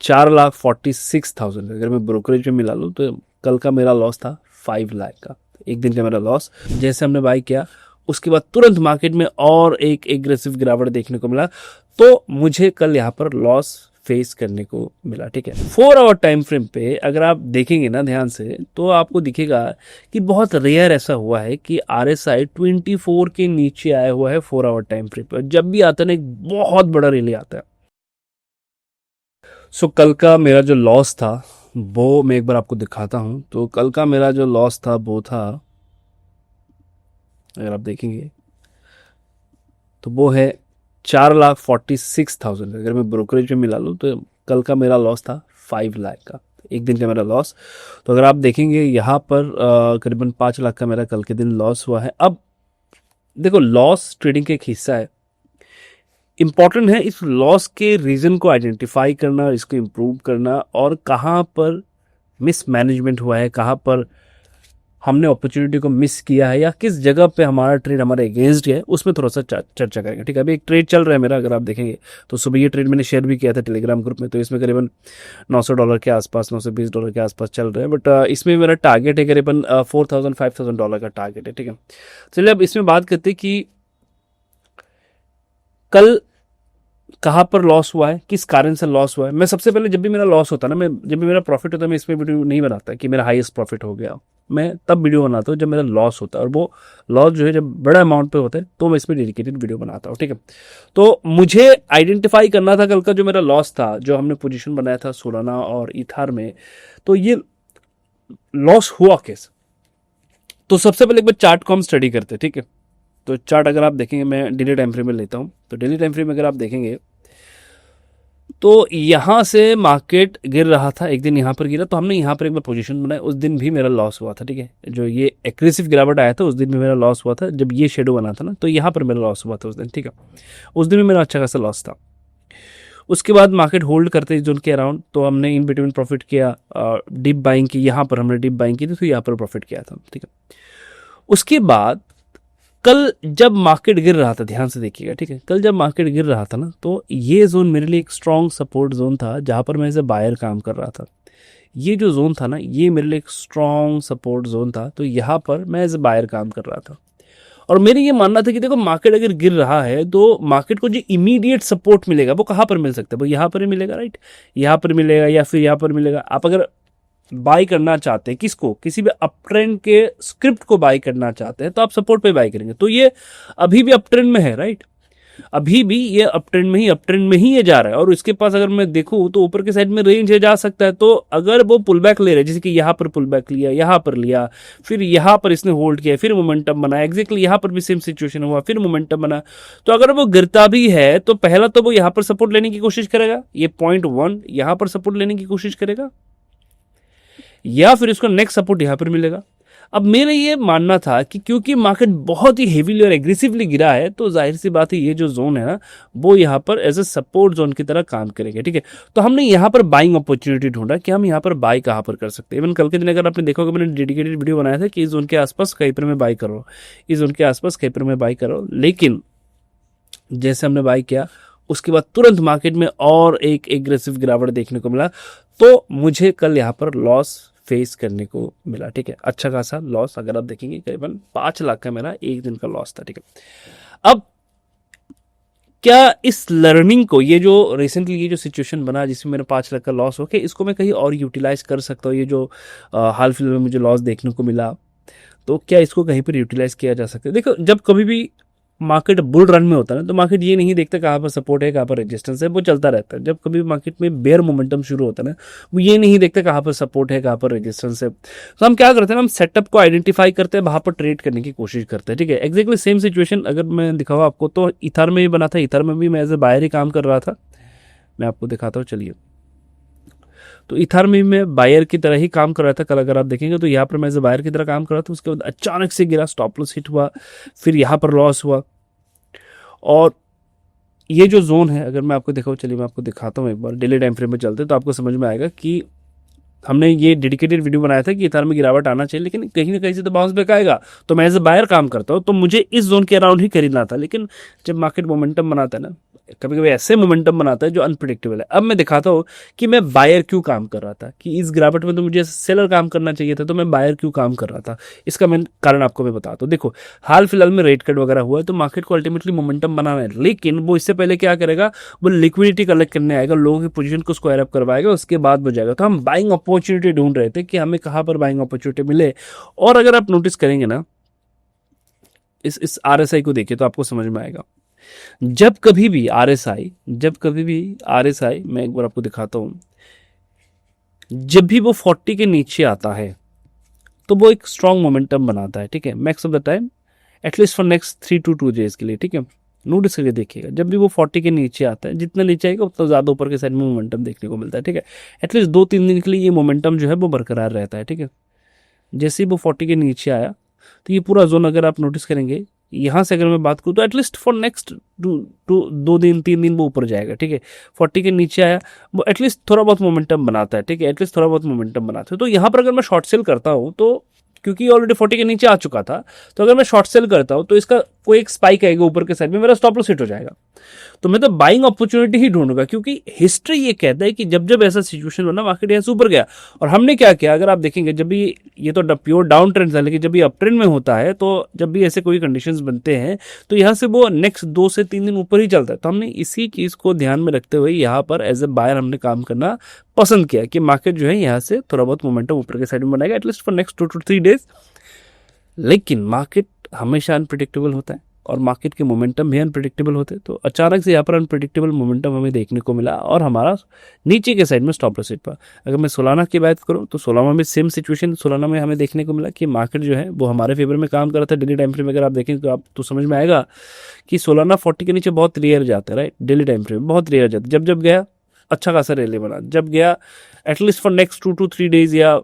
4,46,000। अगर मैं ब्रोकरेज में मिला लूँ तो कल का मेरा लॉस था 5 लाख का, एक दिन का मेरा लॉस। जैसे हमने बाई किया उसके बाद तुरंत मार्केट में और एक एग्रेसिव गिरावट देखने को मिला, तो मुझे कल यहाँ पर लॉस फेस करने को मिला। ठीक है, 4 आवर टाइम फ्रेम पे अगर आप देखेंगे ना ध्यान से, तो आपको दिखेगा कि बहुत रेयर ऐसा हुआ है कि RSI 24 के नीचे आया हुआ है 4 आवर टाइम फ्रेम पे। जब भी आता है ना एक बहुत बड़ा रैली आता है। सो कल का मेरा जो लॉस था वो मैं एक बार आपको दिखाता हूं। तो कल का मेरा जो लॉस था वो था, अगर आप देखेंगे तो वो है 4,46,000। अगर मैं ब्रोकरेज में मिला लूँ तो कल का मेरा लॉस था 5 लाख का, एक दिन का मेरा लॉस। तो अगर आप देखेंगे यहाँ पर करीबन 5 लाख का मेरा कल के दिन लॉस हुआ है। अब देखो, लॉस ट्रेडिंग का एक हिस्सा है। इंपॉर्टेंट है इस लॉस के रीजन को आइडेंटिफाई करना, इसको इम्प्रूव करना, और कहाँ पर मिसमैनेजमेंट हुआ है, कहाँ पर हमने अपॉर्चुनिटी को मिस किया है, या किस जगह पे हमारा ट्रेड हमारे अगेंस्ट है, उसमें थोड़ा सा चर्चा करेंगे। ठीक है, अभी एक ट्रेड चल रहा है मेरा, अगर आप देखेंगे तो सुबह ये ट्रेड मैंने शेयर भी किया था टेलीग्राम ग्रुप में। तो इसमें करीबन $900 के आसपास, $920 के आसपास चल रहा है। बट इसमें मेरा टारगेट है करीबन $4,000-5,000 का टारगेट है। ठीक है, चलिए अब इसमें बात करते हैं कि कल कहाँ पर लॉस हुआ है, किस कारण से लॉस हुआ है। मैं सबसे पहले, जब भी मेरा लॉस होता है ना, जब भी मेरा प्रॉफिट होता है, मैं इसमें वीडियो नहीं बनाता कि मेरा हाईएस्ट प्रॉफिट हो गया। मैं तब वीडियो बनाता हूँ जब मेरा लॉस होता है, और वो लॉस जो है जब बड़ा अमाउंट पे होता है तो मैं इसमें डेडिकेटेड वीडियो बनाता हूँ। ठीक है, तो मुझे आइडेंटिफाई करना था कल का जो मेरा लॉस था, जो हमने पोजीशन बनाया था सोलाना और इथार में, तो ये लॉस हुआ कैसे। तो सबसे पहले एक बार चार्ट को हम स्टडी करते हैं। ठीक है, तो चार्ट अगर आप देखेंगे, मैं डेली टाइम फ्रेम में लेता हूँ। तो डेली टाइम फ्रेम में अगर आप देखेंगे तो यहाँ से मार्केट गिर रहा था, एक दिन यहाँ पर गिरा, तो हमने यहाँ पर एक बार पोजीशन बनाया। उस दिन भी मेरा लॉस हुआ था। ठीक है, जो ये एग्रेसिव गिरावट आया था उस दिन भी मेरा लॉस हुआ था। जब ये शेडो बना था ना, तो यहाँ पर मेरा लॉस हुआ था उस दिन। ठीक है, उस दिन भी मेरा अच्छा खासा लॉस था। उसके बाद मार्केट होल्ड करते इस जोन के अराउंड, तो हमने इन बिटवीन प्रॉफिट किया, डिप बाइंग की। यहाँ पर हमने डिप बाइंग की थी, तो यहाँ पर प्रॉफिट किया था। ठीक है, उसके बाद कल जब मार्केट गिर रहा था, ध्यान से देखिएगा। ठीक है, कल जब मार्केट गिर रहा था ना, तो ये जोन मेरे लिए एक स्ट्रॉन्ग सपोर्ट जोन था, जहां पर मैं एज ए बायर काम कर रहा था। ये जो जोन था ना, ये मेरे लिए एक स्ट्रॉन्ग सपोर्ट जोन था, तो यहाँ पर मैं एज ए बायर काम कर रहा था। और मेरे ये मानना था कि देखो, मार्केट अगर गिर रहा है तो मार्केट को जो इमीडिएट सपोर्ट मिलेगा वो कहाँ पर मिल सकता है, वो यहाँ पर ही मिलेगा। राइट, यहाँ पर मिलेगा या फिर यहाँ पर मिलेगा। आप अगर बाई करना चाहते हैं किसको, किसी भी अप ट्रेंड के स्क्रिप्ट को बाई करना चाहते हैं, तो आप सपोर्ट पे बाई करेंगे। तो ये अभी भी अप ट्रेंड में है। राइट, अभी भी ये अप ट्रेंड में ही ये जा रहा है। और इसके पास अगर मैं देखूं तो ऊपर के साइड में रेंज है, जा सकता है। तो अगर वो पुल बैक ले रहे हैं, जैसे कि यहाँ पर पुल बैक लिया, यहाँ पर लिया, फिर यहाँ पर इसने होल्ड किया, फिर मोमेंटम बना, एग्जैक्टली यहाँ पर भी सेम सिचुएशन हुआ, फिर मोमेंटम बना, तो अगर वो गिरता भी है तो पहला तो वो यहाँ पर सपोर्ट लेने की कोशिश करेगा, ये .1 यहाँ पर सपोर्ट लेने की कोशिश करेगा, या फिर इसको नेक्स्ट सपोर्ट यहां पर मिलेगा। अब मेरा ये मानना था कि क्योंकि मार्केट बहुत ही हेवीली और एग्रेसिवली गिरा है, तो जाहिर सी बात है ये जो जोन है ना, वो यहाँ पर एज ए सपोर्ट जोन की तरह काम करेगा। ठीक है, तो हमने यहाँ पर बाइंग अपॉर्चुनिटी ढूंढा कि हम यहाँ पर बाई कहाँ पर कर सकते हैं। इवन कल के दिन अगर आपने देखा होगा, मैंने डेडिकेटेड वीडियो बनाया था कि इस जोन के आसपास कहीं पर मैं बाई करो, इस जोन के आसपास कहीं पर मैं बाई करो। लेकिन जैसे हमने बाई किया उसके बाद तुरंत मार्केट में और एक एग्रेसिव गिरावट देखने को मिला, तो मुझे कल यहाँ पर लॉस फेस करने को मिला। ठीक है, अच्छा खासा लॉस, अगर आप देखेंगे करीबन 5 लाख का मेरा एक दिन का लॉस था। ठीक है, अब क्या इस लर्निंग को, ये जो रिसेंटली ये जो सिचुएशन बना जिसमें मेरा 5 लाख का लॉस हो के, इसको मैं कहीं और यूटिलाइज कर सकता हूँ। ये जो हाल फिलहाल में मुझे लॉस देखने को मिला, तो क्या इसको कहीं पर यूटिलाइज किया जा सकता है। देखो, जब कभी भी मार्केट बुल रन में होता है ना, तो मार्केट ये नहीं देखता कहाँ पर सपोर्ट है, कहाँ पर रेजिस्टेंस है, वो चलता रहता है। जब कभी मार्केट में बेयर मोमेंटम शुरू होता है ना, वो ये नहीं देखता कहाँ पर सपोर्ट है, कहाँ पर रेजिस्टेंस है। तो हम क्या करते हैं, हम सेटअप को आइडेंटिफाई करते हैं, वहाँ पर ट्रेड करने की कोशिश करते हैं। ठीक है, एक्जैक्टली सेम सिचुएशन अगर मैं दिखाऊँ आपको, तो इथर में भी बना था। इथर में भी मैं एज ए बायर ही काम कर रहा था। मैं आपको दिखाता हूँ, चलिए। तो इथर में मैं बायर की तरह ही काम कर रहा था कल, अगर आप देखेंगे तो यहाँ पर मैं एज ए बायर की तरह काम कर रहा था। उसके बाद अचानक से गिरा, स्टॉप लॉस हिट हुआ, फिर यहाँ पर लॉस हुआ। और ये जो जोन है, अगर मैं आपको दिखाऊँ, चलिए मैं आपको दिखाता हूँ एक बार, डेली टाइम फ्रेम में चलते तो आपको समझ में आएगा कि हमने ये डेडिकेटेड वीडियो बनाया था कि इथर में गिरावट आना चाहिए, लेकिन कहीं ना कहीं से तो बाउंस बैक आएगा। तो मैं एज ए बायर काम करता हूँ, तो मुझे इस जोन के अराउंड ही खरीदना था। लेकिन जब मार्केट मोमेंटम बनाता है ना, कभी कभी ऐसे मोमेंटम बनाता है जो अनप्रिडिक्टेबल है। अब मैं दिखाता हूँ कि मैं बायर क्यों काम कर रहा था, कि इस गिरावट में तो मुझे सेलर काम करना चाहिए था, तो मैं बायर क्यों काम कर रहा था। इसका मैं कारण आपको मैं बताता हूँ। देखो, हाल फिलहाल में रेट कट वगैरह हुआ है, तो मार्केट को अल्टीमेटली मोमेंटम बनाना है, लेकिन वो इससे पहले क्या करेगा, वो लिक्विडिटी कलेक्ट करने आएगा, लोगों की पोजीशन को स्क्वायर अप करवाएगा, उसके बाद हो जाएगा। तो हम बाइंग अपॉर्चुनिटी ढूंढ रहे थे कि हमें कहाँ पर बाइंग अपॉर्चुनिटी मिले। और अगर आप नोटिस करेंगे ना, इस RSI को देखिए तो आपको समझ में आएगा। जब कभी भी RSI मैं एक बार आपको दिखाता हूं, जब भी वो 40 के नीचे आता है तो वो एक स्ट्रॉन्ग मोमेंटम बनाता है, ठीक है, max of the time, at least for next 3 to 2 days के लिए, ठीक है। नोटिस करके देखिएगा, जब भी वो 40 के नीचे आता है, जितना नीचे आएगा उतना ज़्यादा ऊपर के साइड में मोमेंटम देखने को मिलता है, ठीक है। एटलीस्ट 2-3 दिन के लिए ये मोमेंटम जो है वो बरकरार रहता है, ठीक है। जैसे ही वो 40 के नीचे आया, तो ये पूरा जोन अगर आप नोटिस करेंगे, यहाँ से अगर मैं बात करूँ तो एटलीस्ट फॉर नेक्स्ट 2-3 दिन वो ऊपर जाएगा, ठीक है। 40 के नीचे आया, वो एटलीस्ट थोड़ा बहुत मोमेंटम बनाता है, ठीक है, एटलीस्ट थोड़ा बहुत मोमेंटम बनाता है। तो यहाँ पर अगर मैं शॉर्ट सेल करता हूँ, तो क्योंकि ऑलरेडी 40 के नीचे आ चुका था, तो अगर मैं शॉर्ट सेल करता हूँ तो इसका कोई एक स्पाइक आएगा ऊपर के साइड में, मेरा स्टॉप लॉस हिट हो जाएगा। तो मैं तो बाइंग अपॉर्चुनिटी ही ढूंढूंगा, क्योंकि हिस्ट्री ये कहता है कि जब जब ऐसा सिचुएशन बना, मार्केट यहाँ से ऊपर गया। और हमने क्या किया, अगर आप देखेंगे, जब भी ये तो प्योर डाउन ट्रेंड था, लेकिन जब भी अप ट्रेंड में होता है, तो जब भी ऐसे कोई कंडीशंस बनते हैं, तो यहाँ से वो नेक्स्ट 2 से 3 दिन ऊपर ही चलता है। तो हमने इसी चीज़ को ध्यान में रखते हुए यहाँ पर एज ए बायर हमने काम करना पसंद किया कि मार्केट जो है यहाँ से थोड़ा बहुत मोमेंटम ऊपर के साइड में बनाएगा, at least for next 2 to 3 days. लेकिन मार्केट हमेशा अनप्रिडिक्टेबल होता है, और मार्केट के मोमेंटम भी अनप्रिडिक्टेबल होते हैं। तो अचानक से यहाँ पर अनप्रिडिक्टेबल मोमेंटम हमें देखने को मिला, और हमारा नीचे के साइड में स्टॉप लॉस हिट पर। अगर मैं सोलाना की बात करूँ, तो सोलाना में सेम सिचुएशन, सोलाना में हमें देखने को मिला कि मार्केट जो है वो हमारे फेवर में काम कर रहा था। डेली टाइम फ्रेम अगर आप देखें तो आप तो समझ में आएगा कि सोलाना 40 के नीचे बहुत रेयर जाता है, राइट। डेली टाइम फ्रेम बहुत रेयर जाता है। जब जब गया अच्छा खासा रैली बना, जब गया at least for next 2 to 3 days या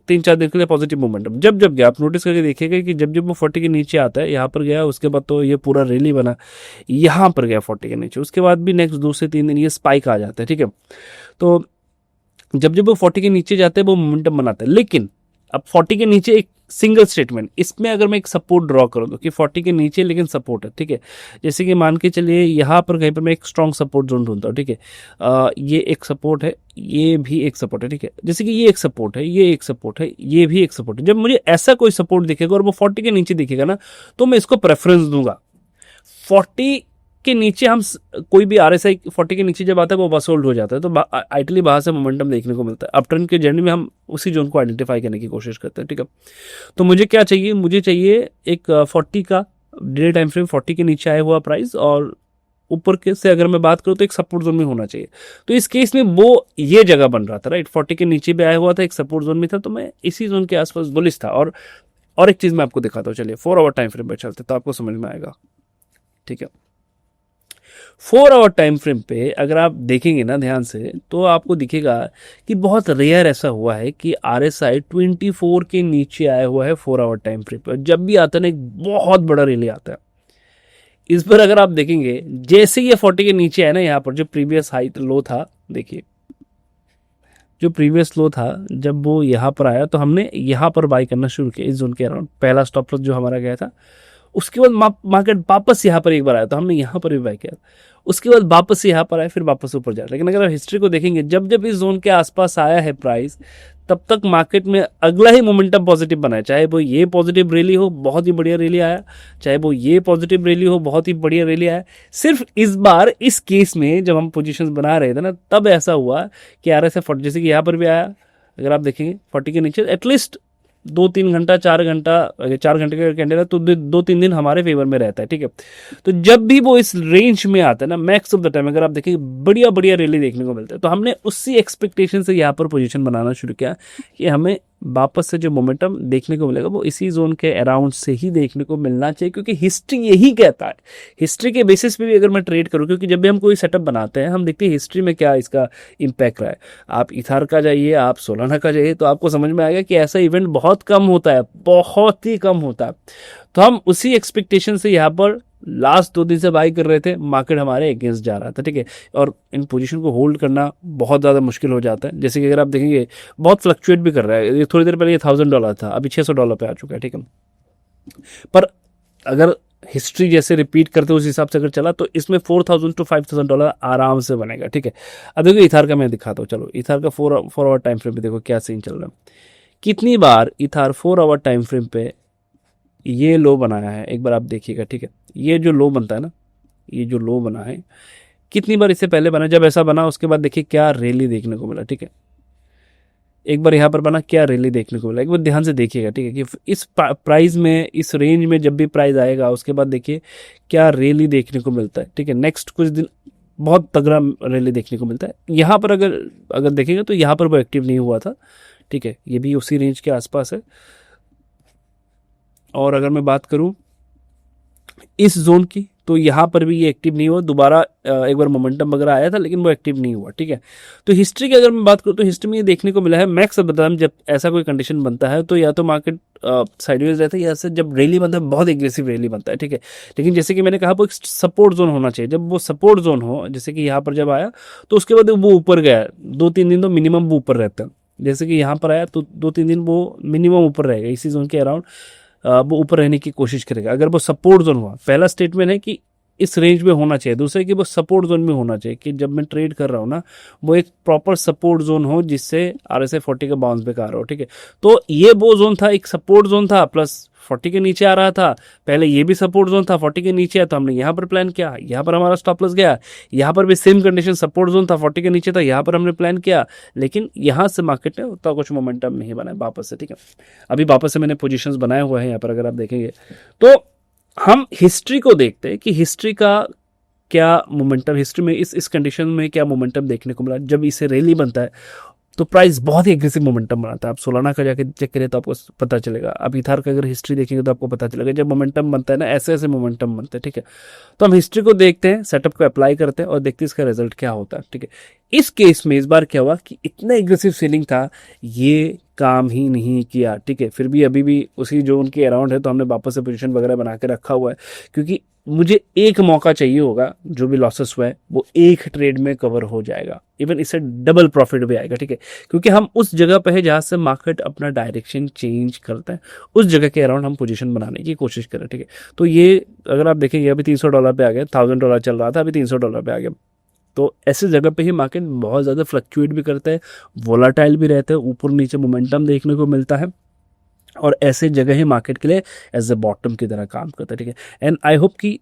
3-4 दिन के लिए पॉजिटिव मोमेंटम। जब जब गया, आप नोटिस करके देखिएगा कि जब जब वो 40 के नीचे आता है, यहाँ पर गया, उसके बाद तो ये पूरा रैली बना, यहाँ पर गया 40 के नीचे, उसके बाद भी नेक्स्ट 2 से 3 दिन ये स्पाइक आ जाता है, ठीक है। तो जब जब वो 40 के नीचे जाते हैं वो मोमेंटम बनाता है। लेकिन अब 40 के नीचे एक सिंगल स्टेटमेंट, इसमें अगर मैं एक सपोर्ट ड्रॉ करूँ तो कि 40 के नीचे लेकिन सपोर्ट है, ठीक है। जैसे कि मान के चलिए यहाँ पर कहीं पर मैं एक स्ट्रॉन्ग सपोर्ट जोन ढूंढता हूँ, ठीक है। ये एक सपोर्ट है, ये भी एक सपोर्ट है, ठीक है। जैसे कि ये एक सपोर्ट है, ये एक सपोर्ट है, ये भी एक सपोर्ट है। जब मुझे ऐसा कोई सपोर्ट दिखेगा और वो 40 के नीचे दिखेगा ना, तो मैं इसको प्रेफरेंस दूंगा। 40 के नीचे हम कोई भी RSI 40 के नीचे जब आता है वो बस होल्ड हो जाता है, तो आइटली बाहर से मोमेंटम देखने को मिलता है। अप ट्रेंड के जर्नी में हम उसी जोन को आइडेंटिफाई करने की कोशिश करते हैं, ठीक है। तो मुझे क्या चाहिए, मुझे चाहिए एक 40 का डेली टाइम फ्रेम, 40 के नीचे आया हुआ प्राइस, और ऊपर के से अगर मैं बात करूँ तो एक सपोर्ट जोन में होना चाहिए। तो इस केस में वो ये जगह बन रहा था, राइट। 40 के नीचे भी आया हुआ था, एक सपोर्ट जोन में था, तो मैं इसी जोन के आसपास बुलिश था। और एक चीज मैं आपको दिखाता हूँ, चलिए 4 आवर टाइम फ्रेम पर चलते तो आपको समझ में आएगा, ठीक है। 4 आवर टाइम फ्रेम पे अगर आप देखेंगे ना ध्यान से, तो आपको दिखेगा कि बहुत रेयर ऐसा हुआ है कि RSI 24 के नीचे आया हुआ है 4 आवर टाइम फ्रेम पर। जब भी आता है ना, एक बहुत बड़ा रैली आता है। इस पर अगर आप देखेंगे, जैसे ये 40 के नीचे है ना, यहाँ पर जो प्रीवियस हाई लो था, देखिए जो प्रीवियस लो था, जब वो यहाँ पर आया तो हमने यहाँ पर बाई करना शुरू किया, इस जोन के अराउंड। पहला स्टॉप लॉस जो हमारा गया था, उसके बाद मार्केट वापस यहाँ पर एक बार आया तो हमने यहाँ पर भी बाय किया, उसके बाद वापस से यहाँ पर आया, फिर वापस ऊपर जा रहा है। लेकिन अगर आप हिस्ट्री को देखेंगे, जब जब इस जोन के आसपास आया है प्राइस, तब तक मार्केट में अगला ही मोमेंटम पॉजिटिव बना है। चाहे वो ये पॉजिटिव रैली हो, बहुत ही बढ़िया रैली आया, चाहे वो ये पॉजिटिव रैली हो, बहुत ही बढ़िया रैली आया। सिर्फ इस बार इस केस में जब हम पोजीशंस बना रहे थे ना, तब ऐसा हुआ कि RSI 40, जैसे कि यहाँ पर भी आया, अगर आप देखेंगे 40 के नीचे एटलीस्ट 2-3 घंटा, 4 घंटा, 4 घंटे का कैंडल है तो 2-3 दिन हमारे फेवर में रहता है, ठीक है। तो जब भी वो इस रेंज में आता है ना, मैक्स ऑफ द टाइम अगर आप देखेंगे बढ़िया बढ़िया रैली देखने को मिलता है। तो हमने उसी एक्सपेक्टेशन से यहाँ पर पोजीशन बनाना शुरू किया कि हमें वापस से जो मोमेंटम देखने को मिलेगा वो इसी जोन के अराउंड से ही देखने को मिलना चाहिए, क्योंकि हिस्ट्री यही कहता है। हिस्ट्री के बेसिस पे भी अगर मैं ट्रेड करूं, क्योंकि जब भी हम कोई सेटअप बनाते हैं, हम देखते हैं हिस्ट्री में क्या इसका इम्पैक्ट रहा है। आप इथार का जाइए, आप सोलाना का जाइए, तो आपको समझ में आएगा कि ऐसा इवेंट बहुत कम होता है, बहुत ही कम होता है। तो हम उसी एक्सपेक्टेशन से यहाँ पर लास्ट 2 दिन से बाई कर रहे थे, मार्केट हमारे अगेंस्ट जा रहा था, ठीक है। और इन पोजीशन को होल्ड करना बहुत ज़्यादा मुश्किल हो जाता है। जैसे कि अगर आप देखेंगे, बहुत फ्लक्चुएट भी कर रहा है। ये थोड़ी देर पहले ये $1000 था, अभी $600 पे आ चुका है, ठीक है। पर अगर हिस्ट्री जैसे रिपीट करते उस हिसाब से अगर चला तो इसमें $4,000 to $5,000 आराम से बनेगा, ठीक है। अब देखो इथार का मैं दिखाता हूँ, चलो इथार का 4 आवर टाइम फ्रेम पे देखो क्या सीन चल रहा है। कितनी बार इथार 4 आवर टाइम फ्रेम पे ये लो बनाया है, एक बार आप देखिएगा, ठीक है। ये जो लो बनता है ना, ये जो लो बना है कितनी बार इससे पहले बना, जब ऐसा बना उसके बाद देखिए क्या रैली देखने को मिला, ठीक है। एक बार यहाँ पर बना क्या रैली देखने को मिला, एक बार ध्यान से देखिएगा, ठीक है, कि इस प्राइस में, इस रेंज में जब भी प्राइस आएगा उसके बाद देखिए क्या रैली देखने को मिलता है, ठीक है। नेक्स्ट कुछ दिन बहुत तगड़ा रैली देखने को मिलता है। यहाँ पर अगर अगर देखेंगे तो यहाँ पर वो एक्टिव नहीं हुआ था, ठीक है, ये भी उसी रेंज के आसपास है। और अगर मैं बात करूँ इस जोन की तो यहाँ पर भी ये एक्टिव नहीं हुआ, दोबारा एक बार मोमेंटम वगैरह आया था लेकिन वो एक्टिव नहीं हुआ, ठीक है। तो हिस्ट्री की अगर मैं बात करूँ तो हिस्ट्री में ये देखने को मिला है, मैक्स बता जब ऐसा कोई कंडीशन बनता है तो या तो मार्केट साइडवेज रहता है या से जब रैली बनता है बहुत एग्रेसिव रैली बनता है, ठीक है। लेकिन जैसे कि मैंने कहा वो एक सपोर्ट जोन होना चाहिए, जब वो सपोर्ट जोन हो, जैसे कि यहाँ पर जब आया तो उसके बाद वो ऊपर गया, 2-3 दिन तो मिनिमम वो ऊपर रहता है। जैसे कि यहाँ पर आया तो 2-3 दिन वो मिनिमम ऊपर रहेगा, इसी जोन के अराउंड वो ऊपर रहने की कोशिश करेगा। अगर वो सपोर्ट जोन हुआ, पहला स्टेटमेंट है कि इस रेंज में होना चाहिए, दूसरे कि वो सपोर्ट जोन में होना चाहिए, कि जब मैं ट्रेड कर रहा हूँ ना वो एक प्रॉपर सपोर्ट जोन हो जिससे RSI 40 का बाउंस बैक आ रहा हो, ठीक है। तो ये वो जोन था, एक सपोर्ट जोन था प्लस 40 के नीचे आ रहा था, पहले ये भी सपोर्ट जोन था 40 के नीचे है, तो हमने यहाँ पर प्लान किया, यहाँ पर हमारा स्टॉप लॉस गया, यहाँ पर भी सेम कंडीशन सपोर्ट जोन था 40 के नीचे था, यहाँ पर हमने प्लान किया, लेकिन यहाँ से मार्केट ने उतना कुछ मोमेंटम नहीं बनाया वापस से, ठीक है। अभी वापस से मैंने पोजीशंस बनाए हुए हैं यहाँ पर, अगर आप देखेंगे तो हम हिस्ट्री को देखते हैं कि हिस्ट्री का क्या मोमेंटम, हिस्ट्री में इस कंडीशन में क्या मोमेंटम देखने को मिला। जब इसे रैली बनता है तो प्राइस बहुत ही एग्रेसिव मोमेंटम बनाता है, आप सोलाना का जाके चेक करें तो आपको पता चलेगा। अब इथार का अगर हिस्ट्री देखेंगे तो आपको पता चलेगा जब मोमेंटम बनता है ना, ऐसे ऐसे मोमेंटम बनते हैं, ठीक है। तो हम हिस्ट्री को देखते हैं, सेटअप को अप्लाई करते हैं और देखते हैं इसका रिजल्ट क्या होता है, ठीक है। इस केस में इस बार क्या हुआ कि इतना एग्रेसिव सेलिंग था, ये काम ही नहीं किया, ठीक है। फिर भी अभी भी उसी जोन के अराउंड है तो हमने वापस से पोजीशन वगैरह बना के रखा हुआ है, क्योंकि मुझे एक मौका चाहिए होगा, जो भी लॉसेस हुआ है वो एक ट्रेड में कवर हो जाएगा, इवन इससे डबल प्रॉफिट भी आएगा, ठीक है। क्योंकि हम उस जगह पे है जहां से मार्केट अपना डायरेक्शन चेंज करता है, उस जगह के अराउंड हम पोजीशन बनाने की कोशिश करें, ठीक है। तो ये अगर आप देखेंगे अभी $300 पे आ गया, $1,000 चल रहा था, अभी $300 पे आ गया। तो ऐसी जगह पे ही मार्केट बहुत ज़्यादा फ्लक्चुएट भी करता है, वोलाटाइल भी रहता है, ऊपर नीचे मोमेंटम देखने को मिलता है, और ऐसे जगह ही मार्केट के लिए एज ए बॉटम की तरह काम करता है, ठीक है। एंड आई होप कि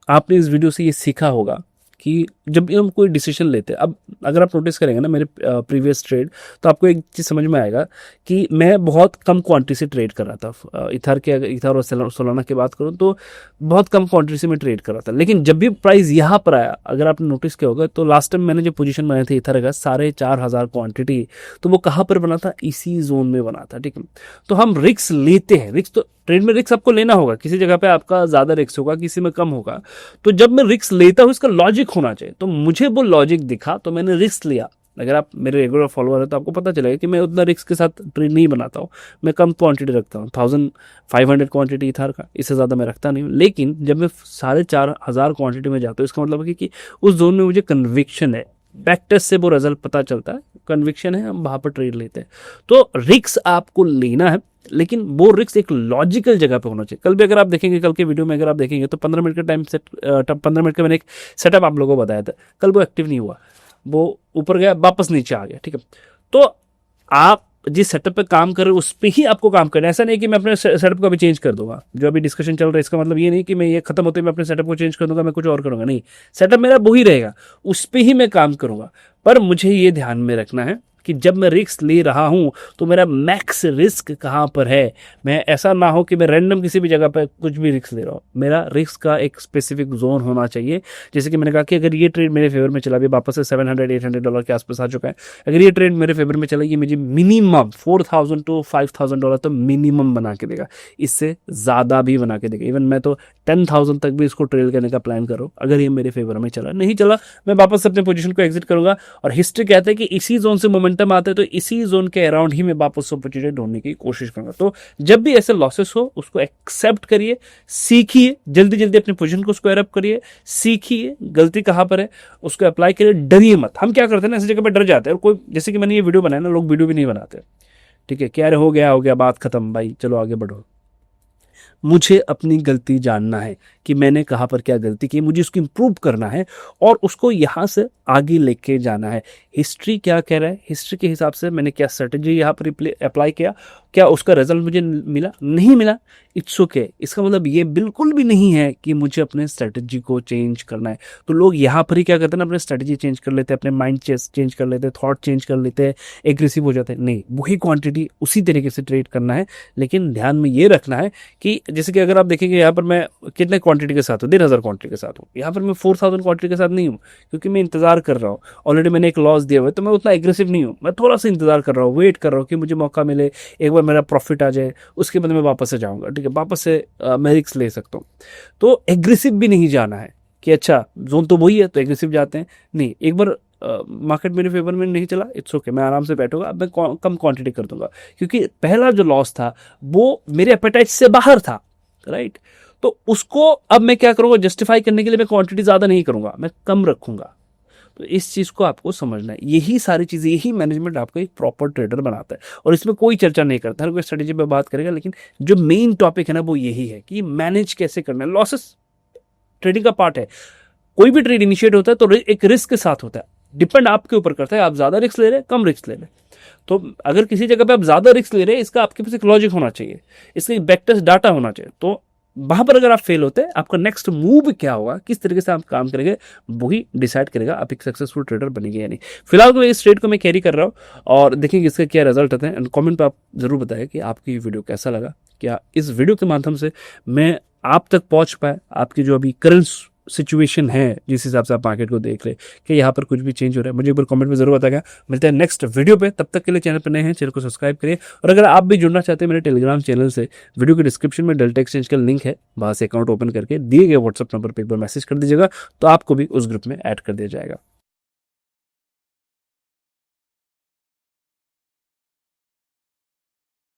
आपने इस वीडियो से ये सीखा होगा कि जब भी हम कोई डिसीजन लेते हैं, अब अगर आप नोटिस करेंगे ना मेरे प्रीवियस ट्रेड, तो आपको एक चीज़ समझ में आएगा कि मैं बहुत कम क्वांटिटी से ट्रेड कर रहा था। इथर के, अगर इथर और सोलाना की बात करूँ तो बहुत कम क्वांटिटी से मैं ट्रेड कर रहा था, लेकिन जब भी प्राइस यहाँ पर आया, अगर आपने नोटिस किया होगा तो लास्ट टाइम मैंने जो पोजीशन बनाई थी इथर का 4,500 क्वांटिटी, तो वो कहाँ पर बना था, इसी जोन में बना था, ठीक है। तो हम रिस्क लेते हैं, रिस्क तो ट्रेड में रिस्क आपको लेना होगा, किसी जगह पे आपका ज़्यादा रिस्क होगा, किसी में कम होगा। तो जब मैं रिस्क लेता हूँ इसका लॉजिक होना चाहिए, तो मुझे वो लॉजिक दिखा तो मैंने रिस्क लिया। अगर आप मेरे रेगुलर फॉलोअर है तो आपको पता चलेगा कि मैं उतना रिस्क के साथ ट्रेड नहीं बनाता हूँ, मैं कम क्वांटिटी रखता हूँ, 1,500 क्वांटिटी इथार का, इससे ज़्यादा मैं रखता नहीं हूँ। लेकिन जब मैं 4,500 क्वांटिटी में जाता हूँ, इसका मतलब है कि उस जोन में मुझे कन्विक्शन है, बैक टेस्ट से वो रिजल्ट पता चलता है, कन्विक्शन है, हम वहाँ पर ट्रेड लेते हैं। तो रिस्क आपको लेना है, लेकिन वो रिस्क एक लॉजिकल जगह पे होना चाहिए। कल भी अगर आप देखेंगे, कल के वीडियो में अगर आप देखेंगे तो 15 मिनट का टाइम सेट, 15 मिनट का मैंने एक सेटअप आप लोगों को बताया था, कल वो एक्टिव नहीं हुआ, वो ऊपर गया वापस नीचे आ गया, ठीक है। तो आप जिस सेटअप पे काम कर रहे हो उस पर ही आपको काम करना है, ऐसा नहीं कि मैं अपने सेटअप को अभी चेंज कर दूंगा। जो अभी डिस्कशन चल रहा है इसका मतलब ये नहीं कि मैं ये खत्म होते मैं अपने सेटअप को चेंज कर दूंगा, मैं कुछ और करूंगा, नहीं, सेटअप मेरा वही रहेगा, उस पर ही मैं काम करूंगा। पर मुझे ये ध्यान में रखना है कि जब मैं रिस्क ले रहा हूं तो मेरा मैक्स रिस्क कहां पर है। मैं ऐसा ना हो कि मैं रैंडम किसी भी जगह पर कुछ भी रिस्क ले रहा हूं, मेरा रिस्क का एक स्पेसिफिक जोन होना चाहिए। जैसे कि मैंने कहा कि अगर ये ट्रेड मेरे फेवर में चला, भी वापस से $700-800 के आसपास आ चुका है, अगर ये ट्रेड मेरे फेवर में चला, ये मुझे मिनिमम $4,000 to $5,000 तो मिनिमम बना के देगा, इससे ज़्यादा भी बना के देगा। इवन मैं तो 10,000 तक भी इसको ट्रेड करने का प्लान कर रहा हूँ, अगर ये मेरे फेवर में चला। नहीं चला, मैं वापस अपने पोजीशन को एग्जिट करूंगा। और हिस्ट्री कहता है कि इसी जोन से मोमेंटम आते हैं तो इसी जोन के अराउंड ही मैं वापस अपॉर्चुनिटी ढूंढने की कोशिश करूंगा। तो जब भी ऐसे लॉसेस हो उसको एक्सेप्ट करिए, सीखिए, जल्दी जल्दी अपने पोजीशन को स्क्वायर अप करिए, सीखिए गलती कहां पर है, उसको अप्लाई करिए, डरिए मत। हम क्या करते हैं ना, ऐसी जगह पर डर जाते हैं, और कोई, जैसे कि मैंने ये वीडियो बनाया ना, लोग वीडियो भी नहीं बनाते, ठीक है, क्या हो गया बात खत्म भाई, चलो आगे बढ़ो। मुझे अपनी गलती जानना है कि मैंने कहाँ पर क्या गलती की, मुझे उसको इम्प्रूव करना है और उसको यहाँ से आगे लेके जाना है। हिस्ट्री क्या कह रहा है, हिस्ट्री के हिसाब से मैंने क्या स्ट्रेटजी यहाँ पर अप्लाई किया, क्या उसका रिजल्ट मुझे मिला, नहीं मिला, इट्स ओके। इसका मतलब ये बिल्कुल भी नहीं है कि मुझे अपने स्ट्रेटजी को चेंज करना है। तो लोग यहाँ पर ही क्या करते हैं ना, अपने स्ट्रेटजी चेंज कर लेते हैं, अपने माइंड चेंज कर लेते हैं, थॉट चेंज कर लेते हैं, एग्रेसिव हो जाते हैं। नहीं, वही क्वांटिटी उसी तरीके से ट्रेड करना है, लेकिन ध्यान में ये रखना है कि जैसे कि अगर आप देखेंगे यहाँ पर मैं कितने क्वांटिटी के साथ हूँ, 1,500 क्वांटिटी के साथ हूँ, यहाँ पर मैं 4,000 क्वांटिटी के साथ नहीं हूँ, क्योंकि मैं इंतजार कर रहा हूँ। ऑलरेडी मैंने एक लॉस दिया हुआ है, तो मैं उतना एग्रेसिव नहीं हूँ, मैं थोड़ा सा इंतजार कर रहा हूँ, वेट कर रहा हूँ कि मुझे मौका मिले, एक बार मेरा प्रॉफिट आ जाए, उसके बाद मैं वापस से जाऊँगा। ठीक है, वापस से मैं रिस्क ले सकता हूँ। तो एग्रेसिव भी नहीं जाना है कि अच्छा जोन तो वही है तो एग्रेसिव जाते हैं, नहीं। एक बार मार्केट मेरे फेवर में नहीं चला, इट्स ओके, मैं आराम से बैठूंगा, अब मैं कम क्वांटिटी कर दूंगा, क्योंकि पहला जो लॉस था वो मेरे एपेटाइट से बाहर था, राइट। तो उसको अब मैं क्या करूंगा, जस्टिफाई करने के लिए मैं क्वांटिटी ज्यादा नहीं करूंगा, मैं कम रखूंगा। तो इस चीज को आपको समझना है। यही सारी चीजें, यही मैनेजमेंट आपको एक प्रॉपर ट्रेडर बनाता है, और इसमें कोई चर्चा नहीं करता, हर कोई स्ट्रेटेजी पे बात करेगा, लेकिन जो मेन टॉपिक है ना वो यही है कि मैनेज कैसे करना है। लॉसेस ट्रेडिंग का पार्ट है, कोई भी ट्रेड इनिशिएट होता है तो एक रिस्क के साथ होता है, डिपेंड आपके ऊपर करता है, आप ज्यादा रिस्क ले रहे हैं, कम रिस्क ले रहे हैं। तो अगर किसी जगह पे आप ज्यादा रिस्क ले रहे हैं, इसका आपके पास एक लॉजिक होना चाहिए, इसका एक बैकटेस्ट डाटा होना चाहिए। तो वहां पर अगर आप फेल होते हैं, आपका नेक्स्ट मूव क्या होगा, किस तरीके से आप काम करेंगे, वही डिसाइड करेगा आप एक सक्सेसफुल ट्रेडर बनेंगे या नहीं। फिलहाल तो इस ट्रेड को मैं कैरी कर रहा हूँ और देखेंगे इसका क्या रिजल्ट आते हैं। एंड कमेंट पे आप जरूर बताएं कि आपकी ये वीडियो कैसा लगा, क्या इस वीडियो के माध्यम से मैं आप तक पहुंच पाए, आपकी जो अभी करंट सिचुएशन है जिस हिसाब से आप मार्केट को देख रहे कि यहाँ पर कुछ भी चेंज हो रहा है, मुझे एक बार कमेंट में जरूर बताएगा। मिलते हैं नेक्स्ट वीडियो पे, तब तक के लिए चैनल पर नए हैं चैनल को सब्सक्राइब करिए, और अगर आप भी जुड़ना चाहते हैं मेरे टेलीग्राम चैनल से, वीडियो के डिस्क्रिप्शन में डेल्टा एक्सचेंज का लिंक है, वहां से अकाउंट ओपन करके दिए गए व्हाट्सएप नंबर पर एक बार मैसेज कर दीजिएगा, तो आपको भी उस ग्रुप में ऐड कर दिया जाएगा।